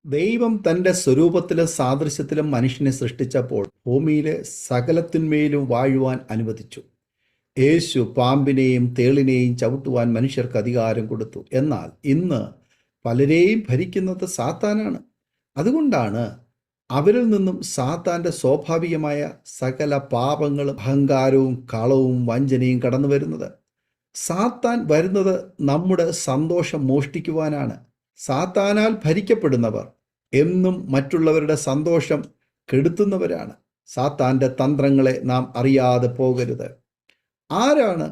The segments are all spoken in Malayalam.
ദൈവം തൻ്റെ സ്വരൂപത്തിലും സാദൃശ്യത്തിലും മനുഷ്യനെ സൃഷ്ടിച്ചപ്പോൾ ഭൂമിയിലെ സകലത്തിന്മേലും വാഴുവാൻ അനുവദിച്ചു. യേശു പാമ്പിനെയും തേളിനെയും ചവിട്ടുവാൻ മനുഷ്യർക്ക് അധികാരം കൊടുത്തു. എന്നാൽ ഇന്ന് പലരെയും ഭരിക്കുന്നത് സാത്താനാണ്. അതുകൊണ്ടാണ് അവരിൽ നിന്നും സാത്താൻ്റെ സ്വാഭാവികമായ സകല പാപങ്ങളും അഹങ്കാരവും കളവും വഞ്ചനയും കടന്നു വരുന്നത്. സാത്താൻ വരുന്നത് നമ്മുടെ സന്തോഷം മോഷ്ടിക്കുവാനാണ്. സാത്താനാൽ ഭരിക്കപ്പെടുന്നവർ എന്നും മറ്റുള്ളവരുടെ സന്തോഷം കെടുത്തുന്നവരാണ്. സാത്താൻ്റെ തന്ത്രങ്ങളെ നാം അറിയാതെ പോകരുത്. ആരാണ്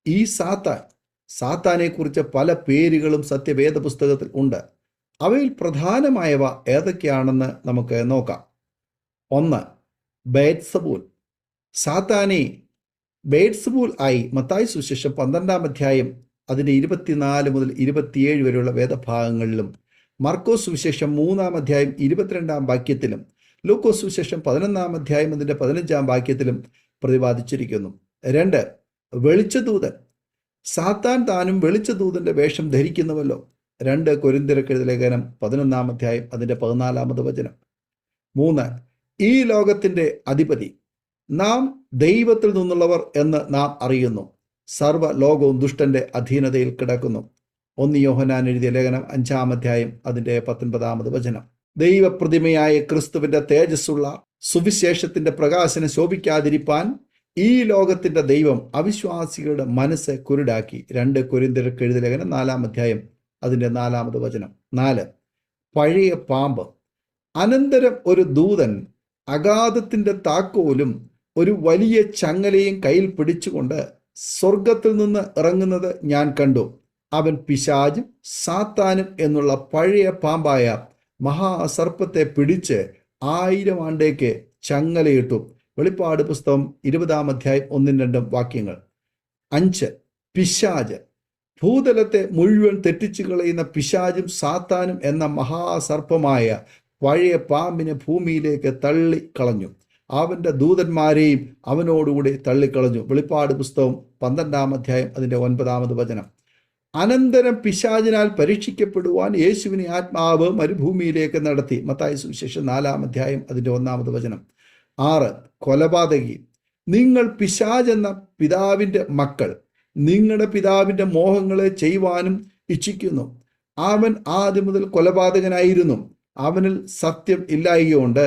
ഈ സാത്താൻ? സാത്താനെക്കുറിച്ച് പല പേരുകളും സത്യവേദ പുസ്തകത്തിൽ ഉണ്ട്. അവയിൽ പ്രധാനമായവ ഏതൊക്കെയാണെന്ന് നമുക്ക് നോക്കാം. 1. ബേത്സബൂൽ. സാത്താനെ ബേത്സബൂൽ ആയി മത്തായി സുവിശേഷം 12-ാം അധ്യായം അതിൻ്റെ 24 മുതൽ 27 വരെയുള്ള വേദഭാഗങ്ങളിലും, മർക്കോസ് സുവിശേഷം 3-ാം അധ്യായം 22-ാം വാക്യത്തിലും, ലൂക്കോസ് സുവിശേഷം 11-ാം അധ്യായം അതിൻ്റെ 15-ാം വാക്യത്തിലും പ്രതിപാദിച്ചിരിക്കുന്നു. 2. വെളിച്ചദൂതൻ. സാത്താൻ താനും വെളിച്ചദൂതന്റെ വേഷം ധരിക്കുന്നുവല്ലോ. 2 കൊരിന്ത്യർക്ക് എഴുതിയ ലേഖനം 11-ാം അധ്യായം അതിൻ്റെ 14-ാമത് വചനം. 3. ഈ ലോകത്തിൻ്റെ അധിപതി. നാം ദൈവത്തിൽ നിന്നുള്ളവർ എന്ന് നാം അറിയുന്നു. സർവ്വ ലോകവും ദുഷ്ടന്റെ അധീനതയിൽ കിടക്കുന്നു. 1 യോഹന്നാൻ എഴുതിയ ലേഖനം 5-ാം അധ്യായം അതിൻ്റെ 19-ാമത് വചനം. ദൈവപ്രതിമയായ ക്രിസ്തുവിന്റെ തേജസ്സുള്ള സുവിശേഷത്തിന്റെ പ്രകാശനം ശോഭിക്കാതിരിപ്പാൻ ഈ ലോകത്തിന്റെ ദൈവം അവിശ്വാസികളുടെ മനസ്സ് കുരുടാക്കി. 2 കൊരിന്ത്യർക്ക് എഴുതിയ ലേഖനം 4-ാം അധ്യായം അതിൻ്റെ 4-ാമത് വചനം. 4. പഴയ പാമ്പ്. അനന്തരം ഒരു ദൂതൻ അഗാധത്തിന്റെ താക്കോലും ഒരു വലിയ ചങ്ങലയും കയ്യിൽ പിടിച്ചുകൊണ്ട് സ്വർഗത്തിൽ നിന്ന് ഇറങ്ങുന്നത് ഞാൻ കണ്ടു. അവൻ പിശാചും സാത്താനും എന്നുള്ള പഴയ പാമ്പായ മഹാസർപ്പത്തെ പിടിച്ച് 1000 ആണ്ടേക്ക് ചങ്ങലയിട്ടു. വെളിപ്പാട് പുസ്തകം 20-ാം അധ്യായം 1-2 വാക്യങ്ങൾ. 5. പിശാച്. ഭൂതലത്തെ മുഴുവൻ തെറ്റിച്ചു കളയുന്ന പിശാചും സാത്താനും എന്ന മഹാസർപ്പമായ പഴയ പാമ്പിനെ ഭൂമിയിലേക്ക് തള്ളിക്കളഞ്ഞു. അവൻ്റെ ദൂതന്മാരെയും അവനോടുകൂടി തള്ളിക്കളഞ്ഞു. വെളിപ്പാട് പുസ്തകം 12-ാം അധ്യായം അതിൻ്റെ 9-ാമത് വചനം. അനന്തരം പിശാചിനാൽ പരീക്ഷിക്കപ്പെടുവാൻ യേശുവിനെ ആത്മാവ് മരുഭൂമിയിലേക്ക് നടത്തി. മത്തായി സുവിശേഷം 4-ാം അധ്യായം അതിൻ്റെ 1-ാമത് വചനം. 6. കൊലപാതകി. നിങ്ങൾ പിശാചെന്ന പിതാവിൻ്റെ മക്കൾ. നിങ്ങളുടെ പിതാവിൻ്റെ മോഹങ്ങളെ ചെയ്യുവാനും ഇച്ഛിക്കുന്നു. അവൻ ആദ്യം മുതൽ കൊലപാതകനായിരുന്നു. അവനിൽ സത്യം ഇല്ലായകൊണ്ട്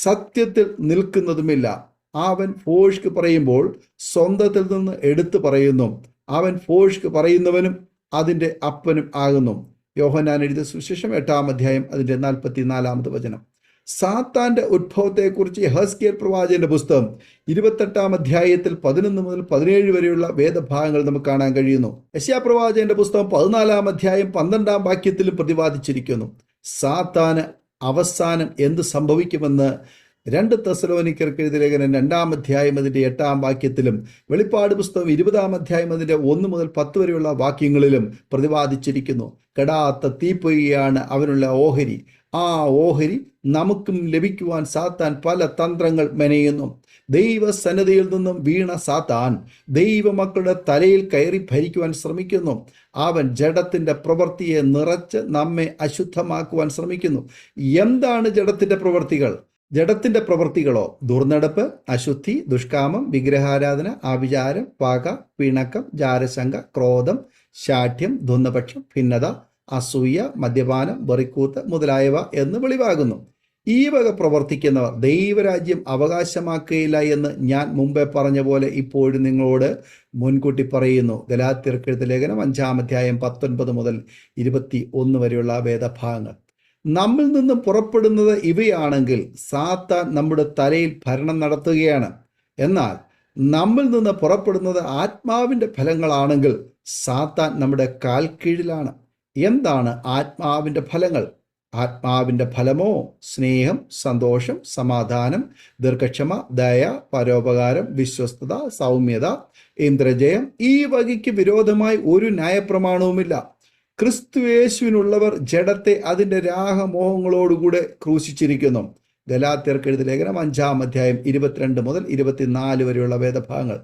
സത്യത്തിൽ നിൽക്കുന്നതുമില്ല. അവൻ ഭോഷ്ക് പറയുമ്പോൾ സ്വന്തത്തിൽ നിന്ന് എടുത്തു പറയുന്നു. അവൻ ഭോഷ്ക് പറയുന്നവനും അതിൻ്റെ അപ്പനും ആകുന്നു. യോഹന്നാൻ എഴുതിയ സുവിശേഷം 8-ാം അധ്യായം അതിൻ്റെ 44-ാമത് വചനം. സാത്താന്റെ ഉദ്ഭവത്തെക്കുറിച്ച് യെഹെസ്കേൽ പ്രവാചകന്റെ പുസ്തകം 28-ാം അധ്യായത്തിൽ 11 മുതൽ 17 വരെയുള്ള വേദഭാഗങ്ങൾ നമുക്ക് കാണാൻ കഴിയുന്നു. യെശയ്യാ പ്രവാചകന്റെ പുസ്തകം 14-ാം അധ്യായം 12-ാം വാക്യത്തിലും പ്രതിപാദിച്ചിരിക്കുന്നു. സാത്താന് അവസാനം എന്ത് സംഭവിക്കുമെന്ന് 2 തെസ്സലോനിക്കർക്ക് എഴുതിയ ലേഖനം 2-ാം അധ്യായം അതിൻ്റെ 8-ാം വാക്യത്തിലും, വെളിപ്പാട് പുസ്തകം 20-ാം അധ്യായം അതിൻ്റെ 1 മുതൽ 10 വരെയുള്ള വാക്യങ്ങളിലും പ്രതിപാദിച്ചിരിക്കുന്നു. കെടാത്ത തീപ്പൊയ്യാണ് അവനുള്ള ഓഹരി. ആ ഓഹരി നമുക്കും ലഭിക്കുവാൻ സാത്താൻ പല തന്ത്രങ്ങൾ മെനയുന്നു. ദൈവസന്നിധിയിൽ നിന്നും വീണ സാത്താൻ ദൈവമക്കളുടെ തലയിൽ കയറി ഭരിക്കുവാൻ ശ്രമിക്കുന്നു. അവൻ ജഡത്തിന്റെ പ്രവൃത്തിയെ നിറച്ച് നമ്മെ അശുദ്ധമാക്കുവാൻ ശ്രമിക്കുന്നു. എന്താണ് ജഡത്തിന്റെ പ്രവൃത്തികൾ? ജഡത്തിന്റെ പ്രവൃത്തികളോ ദുർനടപ്പ്, അശുദ്ധി, ദുഷ്കാമം, വിഗ്രഹാരാധന, ആഭിചാരം, പക, പിണക്കം, ജാരശങ്ക, ക്രോധം, ശാഠ്യം, ധുന്നപക്ഷം, ഭിന്നത, അസൂയ, മദ്യപാനം, വെറിക്കൂത്ത് മുതലായവ എന്ന് വെളിവാകുന്നു. ഈ വക പ്രവർത്തിക്കുന്നവർ ദൈവരാജ്യം അവകാശമാക്കുകയില്ല എന്ന് ഞാൻ മുമ്പേ പറഞ്ഞ പോലെ ഇപ്പോഴും നിങ്ങളോട് മുൻകൂട്ടി പറയുന്നു. ഗലാത്യർക്ക് എഴുതിയ ലേഖനം 5-ാം അധ്യായം 19 മുതൽ 21 വരെയുള്ള വേദഭാഗങ്ങൾ. നമ്മിൽ നിന്നും പുറപ്പെടുന്നത് ഇവയാണെങ്കിൽ സാത്താൻ നമ്മുടെ തലയിൽ ഭരണം നടത്തുകയാണ്. എന്നാൽ നമ്മിൽ നിന്ന് പുറപ്പെടുന്നത് ആത്മാവിൻ്റെ ഫലങ്ങളാണെങ്കിൽ സാത്താൻ നമ്മുടെ കാൽ കീഴിലാണ്. എന്താണ് ആത്മാവിൻ്റെ ഫലങ്ങൾ? ആത്മാവിൻ്റെ ഫലമോ സ്നേഹം, സന്തോഷം, സമാധാനം, ദീർഘക്ഷമ, ദയ, പരോപകാരം, വിശ്വസ്തത, സൗമ്യത, ഇന്ദ്രജയം. ഈ വകയ്ക്ക് വിരോധമായി ഒരു ന്യായപ്രമാണവുമില്ല. ക്രിസ്തുയേശുവിനുള്ളവർ ജഡത്തെ അതിൻ്റെ രാഗമോഹങ്ങളോടുകൂടെ ക്രൂശിച്ചിരിക്കുന്നു. ഗലാത്യർക്ക് എഴുതിയ ലേഖനം 5-ാം അധ്യായം 22 മുതൽ 24 വരെയുള്ള വേദഭാഗങ്ങൾ.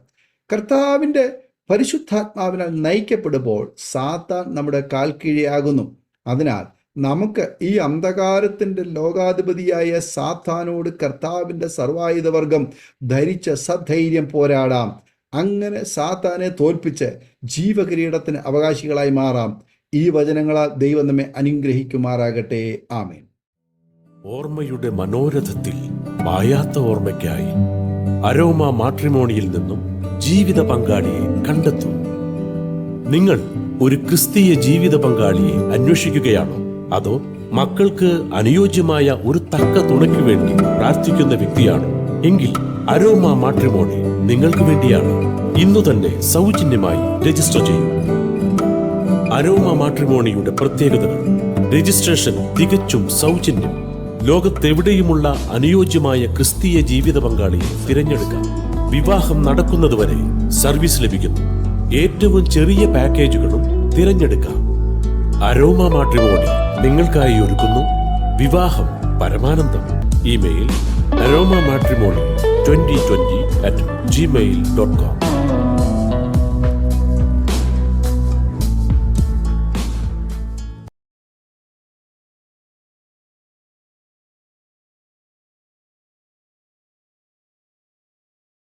കർത്താവിൻ്റെ പരിശുദ്ധാത്മാവിനാൽ നയിക്കപ്പെടുമ്പോൾ സാത്താൻ നമ്മുടെ കാൽക്കീഴിയാകുന്നു. അതിനാൽ നമുക്ക് ഈ അന്ധകാരത്തിൻ്റെ ലോകാധിപതിയായ സാത്താനോട് കർത്താവിൻ്റെ സർവായുധവർഗം ധരിച്ച സധൈര്യം പോരാടാം. അങ്ങനെ സാത്താനെ തോൽപ്പിച്ച് ജീവകിരീടത്തിന് അവകാശികളായി മാറാം. ഈ വചനങ്ങളാൽ ദൈവം നമ്മെ അനുഗ്രഹിക്കുമാറാകട്ടെ. ആമേൻ. ഓർമ്മയുടെ മനോരഥത്തിൽ മായാത്ത ഓർമ്മയ്ക്കായി അരോമ മാട്രിമോണിയിൽ നിന്നും ജീവിത പങ്കാളിയെ കണ്ടെത്തൂ. നിങ്ങൾ ഒരു ക്രിസ്തീയ ജീവിത പങ്കാളിയെ അന്വേഷിക്കുകയാണോ? അതോ മക്കൾക്ക് അനുയോജ്യമായ ഒരു തക്ക തുണയ്ക്ക് വേണ്ടി പ്രാർത്ഥിക്കുന്ന വ്യക്തിയാണോ? എങ്കിൽ അരോമ മാട്രിമോണി നിങ്ങൾക്ക് വേണ്ടിയാണ്. ഇന്നു തന്നെ സൗജന്യമായി രജിസ്റ്റർ ചെയ്യൂ. അരോമ മാട്രിമോണിയുടെ പ്രത്യേകതകൾ: രജിസ്ട്രേഷൻ തികച്ചും സൗജന്യം. ലോകത്തെവിടെയുമുള്ള അനുയോജ്യമായ ക്രിസ്തീയ ജീവിത പങ്കാളിയെ തിരഞ്ഞെടുക്കാം. വിവാഹം നടക്കുന്നതുവരെ സർവീസ് ലഭിക്കുന്നു. ഏറ്റവും ചെറിയ പാക്കേജുകളും തിരഞ്ഞെടുക്കാം. അരോമ മാട്രിമോണി നിങ്ങൾക്കായി ഒരുക്കുന്നു വിവാഹം പരമാനന്ദം. Email aroma matrimony2020@gmail.com